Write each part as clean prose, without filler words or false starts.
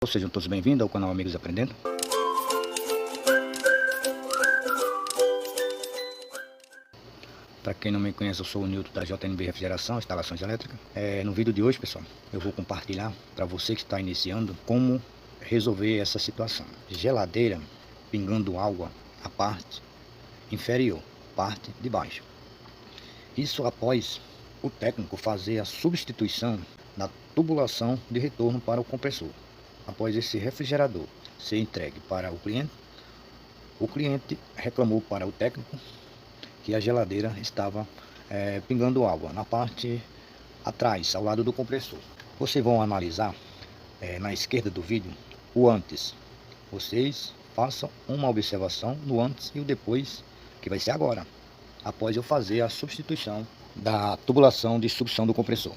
pessoal, sejam todos bem-vindos ao canal Amigos Aprendendo. Para quem não me conhece, eu sou o Nilton da JNB Refrigeração, Instalações Elétricas. No vídeo de hoje, pessoal, eu vou compartilhar para você que está iniciando como resolver essa situação. Geladeira pingando água a parte inferior, parte de baixo. Isso após o técnico fazer a substituição da tubulação de retorno para o compressor. Após esse refrigerador ser entregue para o cliente reclamou para o técnico que a geladeira estava pingando água na parte atrás, ao lado do compressor. Vocês vão analisar na esquerda do vídeo o antes. Vocês façam uma observação no antes e o depois, que vai ser agora, após eu fazer a substituição da tubulação de sucção do compressor.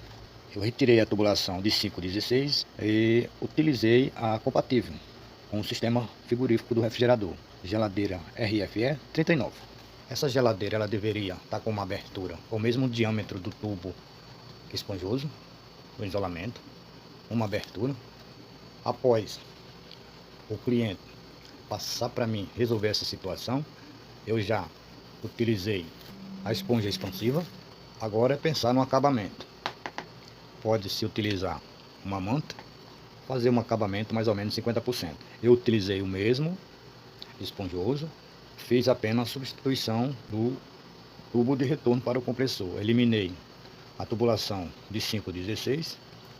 Eu retirei a tubulação de 516 e utilizei a compatível com o sistema frigorífico do refrigerador, geladeira RFE 39. Essa geladeira ela deveria estar com uma abertura, o mesmo diâmetro do tubo esponjoso, o isolamento, uma abertura. Após o cliente passar para mim resolver essa situação, eu já utilizei a esponja expansiva. Agora é pensar no acabamento. Pode-se utilizar uma manta, fazer um acabamento mais ou menos 50%. Eu utilizei o mesmo esponjoso, fiz apenas a substituição do tubo de retorno para o compressor. Eliminei a tubulação de 516,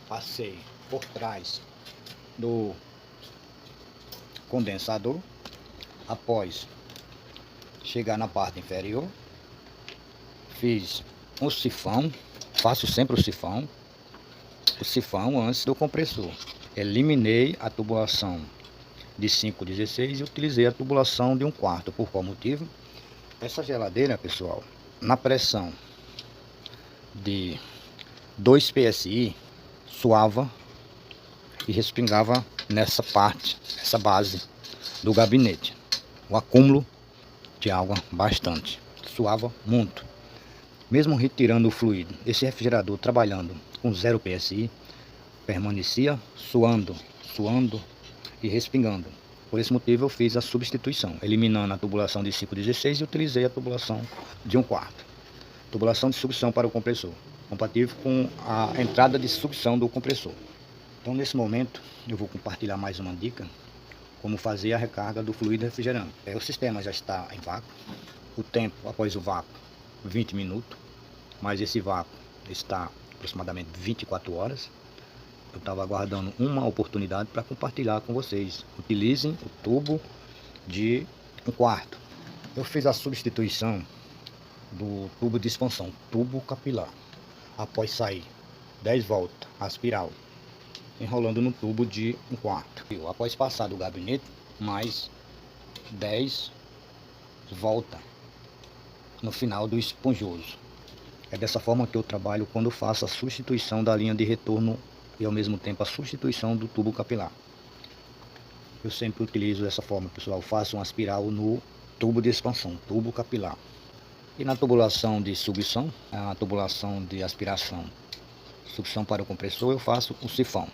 passei por trás do condensador. Após chegar na parte inferior, fiz um sifão, faço sempre o sifão antes do compressor. Eliminei a tubulação de 516 e utilizei a tubulação de 1/4. Por qual motivo? Essa geladeira, pessoal, na pressão de 2 psi, suava e respingava nessa parte, essa base do gabinete. O acúmulo de água bastante, suava muito. Mesmo retirando o fluido, esse refrigerador trabalhando com 0 psi, permanecia suando e respingando. Por esse motivo eu fiz a substituição, eliminando a tubulação de 516 e utilizei a tubulação de 1/4. Tubulação de sucção para o compressor, compatível com a entrada de sucção do compressor. Então nesse momento eu vou compartilhar mais uma dica, como fazer a recarga do fluido refrigerante. O sistema já está em vácuo, o tempo após o vácuo 20 minutos, mas esse vácuo está aproximadamente 24 horas. Eu estava aguardando uma oportunidade para compartilhar com vocês. Utilizem o tubo de 1/4. Eu fiz a substituição do tubo de expansão, tubo capilar. Após sair 10 voltas, a espiral, enrolando no tubo de 1/4. Após passar do gabinete, mais 10 voltas no final do esponjoso. É dessa forma que eu trabalho quando faço a substituição da linha de retorno e ao mesmo tempo a substituição do tubo capilar. Eu sempre utilizo dessa forma, pessoal. Faço uma espiral no tubo de expansão, tubo capilar. E na tubulação de sucção, a tubulação de aspiração, sucção para o compressor, eu faço o sifão.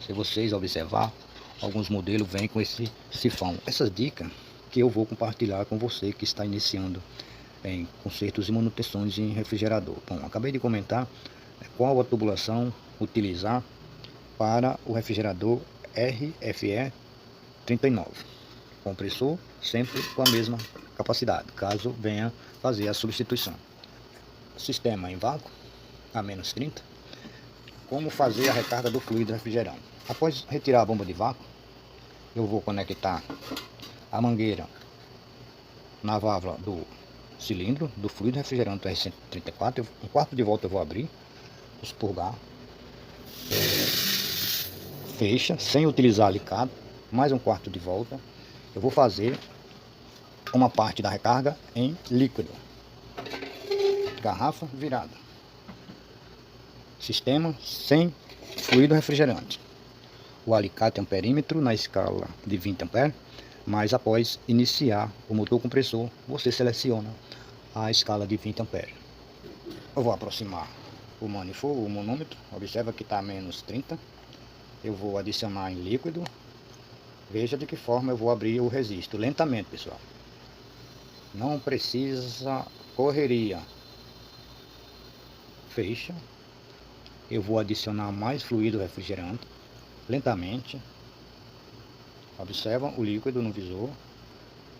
Se vocês observar, alguns modelos vêm com esse sifão. Essas dicas que eu vou compartilhar com você que está iniciando em consertos e manutenções em refrigerador. Bom, acabei de comentar qual a tubulação utilizar para o refrigerador RFE 39. Compressor sempre com a mesma capacidade, caso venha fazer a substituição. Sistema em vácuo a menos 30. Como fazer a recarga do fluido refrigerante? Após retirar a bomba de vácuo, eu vou conectar a mangueira na válvula do cilindro do fluido refrigerante R134. 1/4 de volta eu vou abrir, expurgar, fecha sem utilizar alicate, mais 1/4 de volta. Eu vou fazer uma parte da recarga em líquido, garrafa virada, sistema sem fluido refrigerante. O alicate é um perímetro na escala de 20 A, mas após iniciar o motor compressor, você seleciona a escala de 20 A. Eu vou aproximar o manifold, o manômetro, observa que está a menos 30. eu vou adicionar em líquido. Veja de que forma eu vou abrir o resisto, lentamente, pessoal. Não precisa correria. Fecha. Eu vou adicionar mais fluido refrigerante, lentamente. Observa o líquido no visor.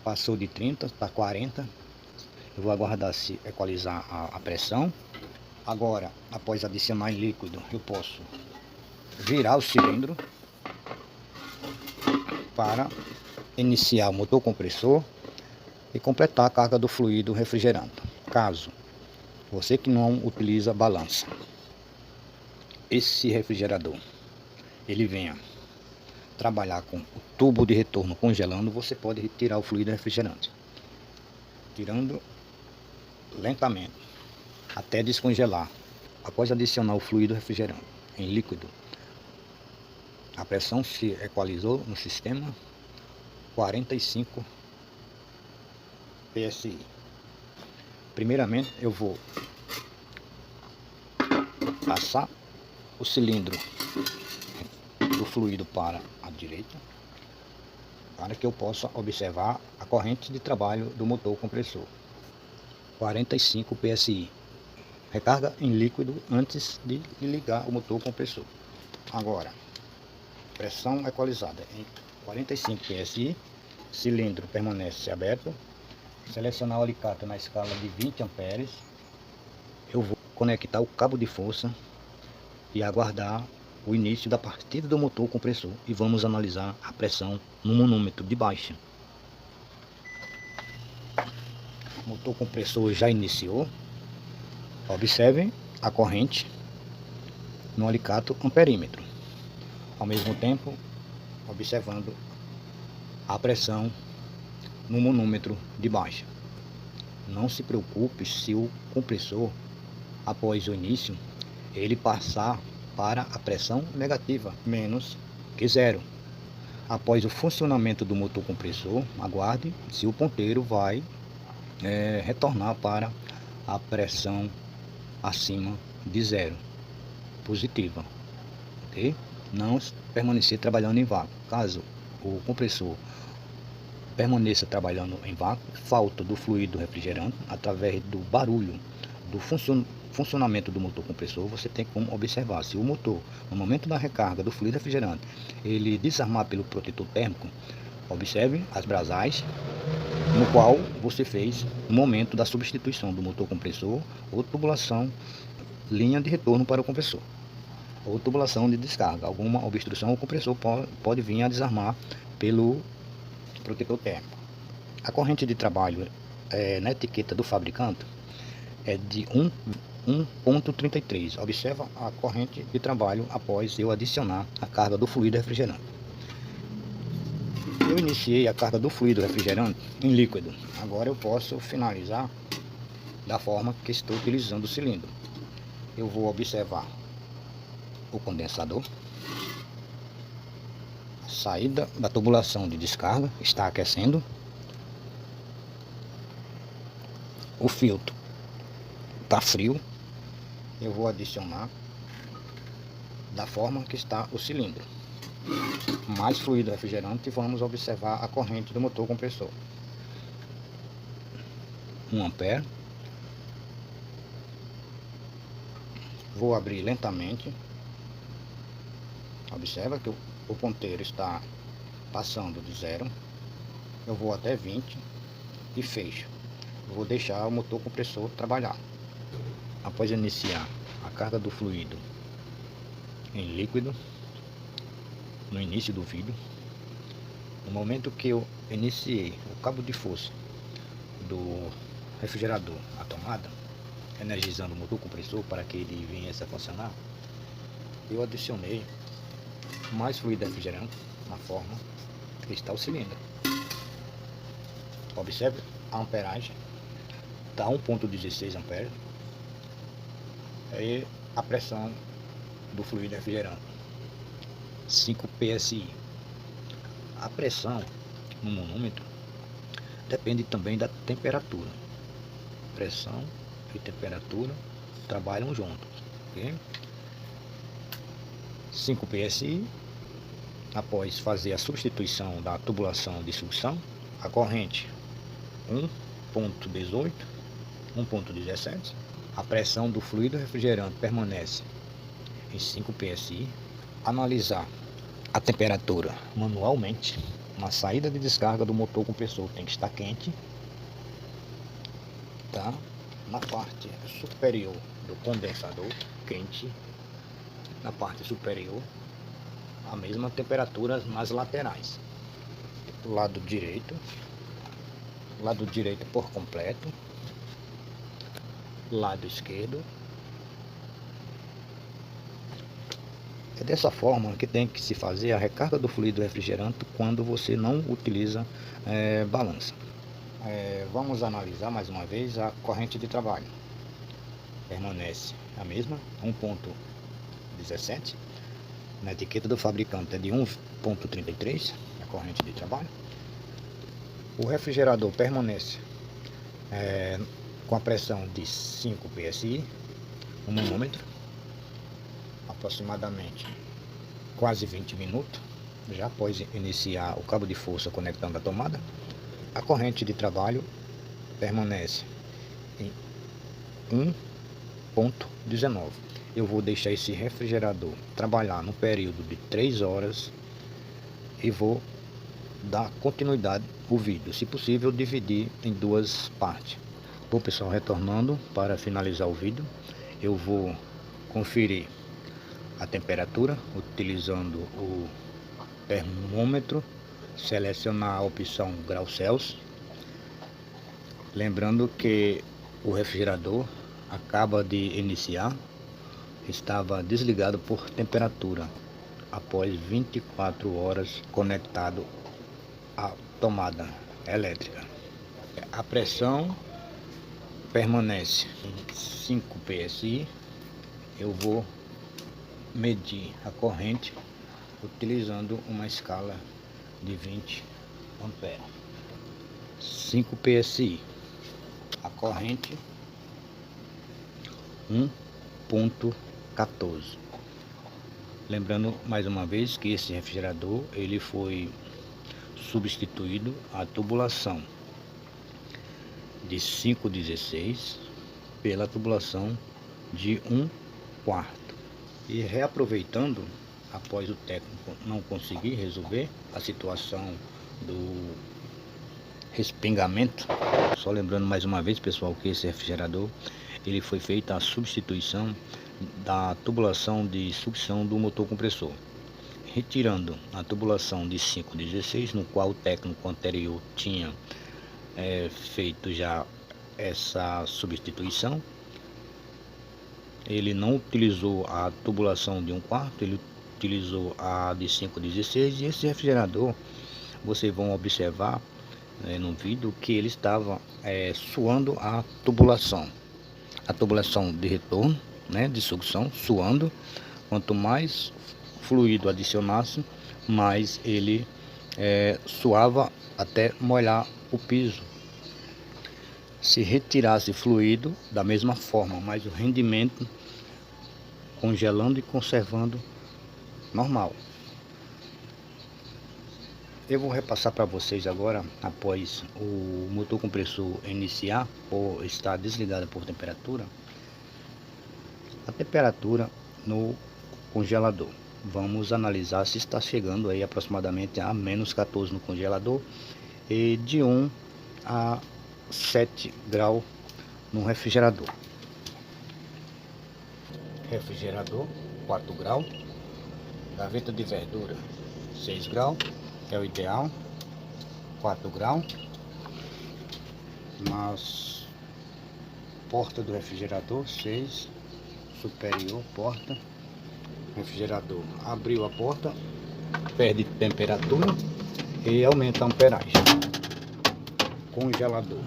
Passou de 30 para 40. Eu vou aguardar se equalizar a pressão. Agora, após adicionar em líquido, eu posso virar o cilindro para iniciar o motor compressor e completar a carga do fluido refrigerante. Caso você que não utiliza balança, esse refrigerador ele venha trabalhar com o tubo de retorno congelando, você pode retirar o fluido refrigerante, tirando lentamente até descongelar. Após adicionar o fluido refrigerante em líquido, a pressão se equalizou no sistema 45 PSI. Primeiramente eu vou passar o cilindro do fluido para a direita, para que eu possa observar a corrente de trabalho do motor compressor. 45 PSI. Recarga em líquido antes de ligar o motor compressor. Agora, pressão equalizada em 45 PSI. Cilindro permanece aberto. Selecionar o alicate na escala de 20 amperes. Eu vou conectar o cabo de força e aguardar o início da partida do motor compressor. E vamos analisar a pressão no manômetro de baixa. O motor compressor já iniciou. Observem a corrente no alicate amperímetro. Ao mesmo tempo, observando a pressão no manômetro de baixa. Não se preocupe se o compressor, após o início, ele passar para a pressão negativa, menos que zero. Após o funcionamento do motor compressor, aguarde se o ponteiro vai retornar para a pressão acima de zero, positiva, ok? Não permanecer trabalhando em vácuo. Caso o compressor permaneça trabalhando em vácuo, falta do fluido refrigerante, através do barulho do funcionamento do motor compressor, você tem como observar se o motor, no momento da recarga do fluido refrigerante, ele desarmar pelo protetor térmico. Observe as brasais no qual você fez no momento da substituição do motor compressor ou tubulação, linha de retorno para o compressor, ou tubulação de descarga. Alguma obstrução, o compressor pode vir a desarmar pelo protetor térmico. A corrente de trabalho na etiqueta do fabricante é de 1,33. Observa a corrente de trabalho após eu adicionar a carga do fluido refrigerante. Eu iniciei a carga do fluido refrigerante em líquido. Agora eu posso finalizar da forma que estou utilizando o cilindro. Eu vou observar o condensador. A saída da tubulação de descarga está aquecendo. O filtro está frio. Eu vou adicionar da forma que está o cilindro. Mais fluido refrigerante e vamos observar a corrente do motor compressor. 1 ampere. Vou abrir lentamente. Observa que o ponteiro está passando de 0. Eu vou até 20 e fecho. Vou deixar o motor compressor trabalhar. Após iniciar a carga do fluido em líquido, no início do vídeo, no momento que eu iniciei o cabo de força do refrigerador, a tomada, energizando o motor compressor para que ele viesse a funcionar, eu adicionei mais fluido refrigerante na forma que está o cilindro. Observe a amperagem, está 1,16 amperes, e a pressão do fluido refrigerante 5 PSI. A pressão no manômetro depende também da temperatura. Pressão e temperatura trabalham juntos, ok? 5 PSI após fazer a substituição da tubulação de sucção, a corrente 1.18, 1.17, a pressão do fluido refrigerante permanece em 5 psi. Analisar a temperatura manualmente. Na saída de descarga do motor compressor tem que estar quente, tá? Na parte superior do condensador, quente. Na parte superior, a mesma temperatura nas laterais. Lado direito por completo, lado esquerdo. É dessa forma que tem que se fazer a recarga do fluido refrigerante quando você não utiliza balança. Vamos analisar mais uma vez a corrente de trabalho. Permanece a mesma, 1.17. Na etiqueta do fabricante é de 1.33, a corrente de trabalho. O refrigerador permanece com a pressão de 5 psi, um manômetro, aproximadamente quase 20 minutos, já após iniciar o cabo de força conectando a tomada. A corrente de trabalho permanece em 1.19. Eu vou deixar esse refrigerador trabalhar no período de 3 horas e vou dar continuidade ao vídeo, se possível dividir em 2 partes. Bom pessoal, retornando para finalizar o vídeo, eu vou conferir a temperatura utilizando o termômetro, selecionar a opção graus Celsius. Lembrando que o refrigerador acaba de iniciar, estava desligado por temperatura após 24 horas conectado à tomada elétrica. A pressão permanece em 5 psi. Eu vou medir a corrente utilizando uma escala de 20 amperes. 5 psi. A corrente 1.14. Lembrando mais uma vez que esse refrigerador ele foi substituído a tubulação de 5,16 pela tubulação de 1/4. E reaproveitando, após o técnico não conseguir resolver a situação do respingamento, só lembrando mais uma vez, pessoal, que esse refrigerador ele foi feita a substituição da tubulação de sucção do motor compressor, retirando a tubulação de 5,16, no qual o técnico anterior tinha feito já essa substituição. Ele não utilizou a tubulação de 1/4, ele utilizou a de 5,16. E esse refrigerador, vocês vão observar no vídeo que ele estava suando a tubulação de retorno, de sucção, suando. Quanto mais fluido adicionasse, mais ele suava até molhar o piso. Se retirasse fluido, da mesma forma, mas o rendimento congelando e conservando normal. Eu vou repassar para vocês agora, após o motor compressor iniciar ou estar desligado por temperatura, a temperatura no congelador. Vamos analisar se está chegando aí aproximadamente a -14 no congelador e de 1 a 7 graus no refrigerador. Refrigerador 4 graus, gaveta de verdura 6 graus, é o ideal, 4 graus. Nas porta do refrigerador 6, superior porta, refrigerador abriu a porta, perde temperatura e aumenta a amperagem. Congelador,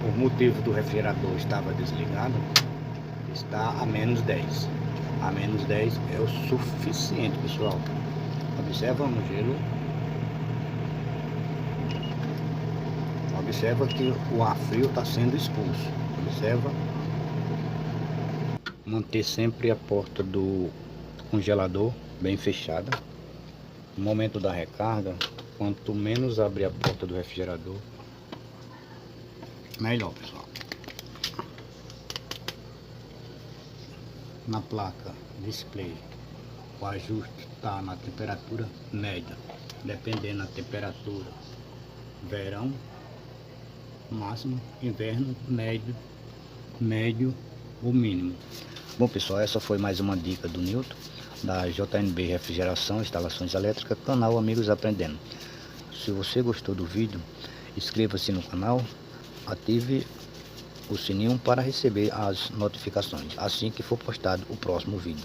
o motivo do refrigerador estava desligado, está a -10. A -10 é o suficiente, pessoal. Observa no gelo, observa que o ar frio está sendo expulso. Observa Manter sempre a porta do congelador bem fechada. No momento da recarga, quanto menos abrir a porta do refrigerador, melhor, pessoal. Na placa display, o ajuste está na temperatura média, dependendo da temperatura. Verão, máximo; inverno, médio ou mínimo. Bom, pessoal, essa foi mais uma dica do Newton, da JNB Refrigeração, Instalações Elétricas, canal Amigos Aprendendo. Se você gostou do vídeo, inscreva-se no canal, ative o sininho para receber as notificações assim que for postado o próximo vídeo.